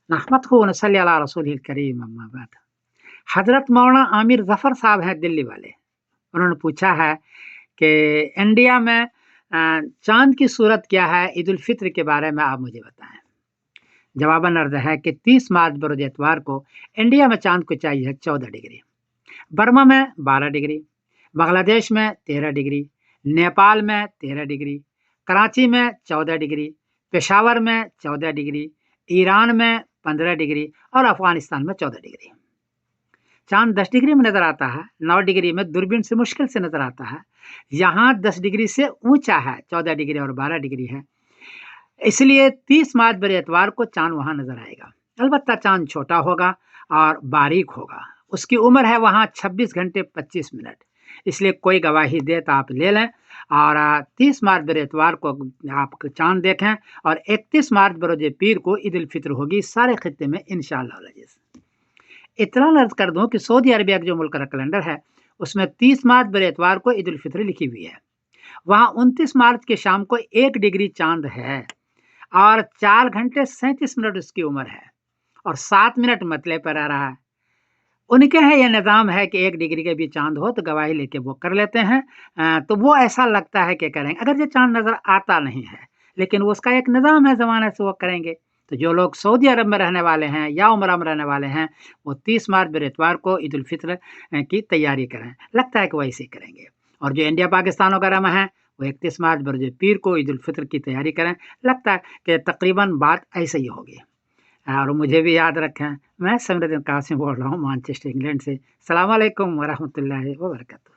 नहमदहु व नसल्ली अला रसूलिल करीम अम्मा बाद। हज़रत मौलाना आमिर ज़फ़र साहब हैं दिल्ली वाले। उन्होंने पूछा है कि इंडिया में चाँद की सूरत क्या है? ईद उल फ़ित्र के बारे में आप मुझे बताएँ। जवाबन अर्ज़ है कि 30 मार्च बरोज़ इतवार को इंडिया में चाँद को ऊँचाई है 14 डिग्री, बर्मा में 12 डिग्री, बांग्लादेश में 13 डिग्री, नेपाल में 13 डिग्री, कराची में 14 डिग्री, पेशावर में 14 डिग्री, ईरान में 15 डिग्री और अफ़गानिस्तान में 14 डिग्री। चाँद 10 डिग्री में नज़र आता है, 9 डिग्री में दूरबीन से मुश्किल से नज़र आता है। यहाँ 10 डिग्री से ऊँचा है, 14 डिग्री और 12 डिग्री है। इसलिए 30 मार्च बर इतवार को चाँद वहाँ नज़र आएगा। अलबत्ता चाँद छोटा होगा और बारीक होगा। उसकी उम्र है वहाँ 26 घंटे 25 मिनट। इसलिए कोई गवाही दे तो आप ले लें और 30 मार्च बर इतवार को आप चाँद देखें और 31 मार्च बरोज़ पीर को ईद उल फ़ित्र होगी सारे खित्ते में इंशाअल्लाह अज़ीज़। इतना अर्ज़ कर दूँ कि सऊदी अरबिया का जो मुल्क का कैलेंडर है, उसमें 30 मार्च बर इतवार को ईद उल फ़ित्र लिखी हुई है। वहाँ 29 मार्च के शाम को 1 डिग्री चाँद है और 4 घंटे 37 मिनट उसकी उम्र है और 7 मिनट मतले पर आ रहा है। उनके यहाँ ये निज़ाम है कि 1 डिग्री के भी चाँद हो तो गवाही लेके वो कर लेते हैं। तो वो ऐसा लगता है कि करेंगे। अगर ये चाँद नज़र आता नहीं है, लेकिन वो उसका एक निज़ाम है ज़माने से वो करेंगे। तो जो लोग सऊदी अरब में रहने वाले हैं या उमरा में रहने वाले हैं, वो 30 मार्च बर इतवार को ईद उल फ़ित्र की तैयारी करें। लगता है कि वो ऐसे ही करेंगे। और जो इंडिया पाकिस्तान वगैरह में हैं, वो 31 मार्च बरोज़ पीर को ईद उल फ़ित्र की तैयारी करें। लगता है कि तकरीबन बात ऐसे ही होगी। और मुझे भी याद रखें, मैं समरुद्दीन कासिम बोल रहा हूँ मैनचेस्टर इंग्लैंड से। अस्सलाम वालेकुम व रहमतुल्लाहि व बरकातहू।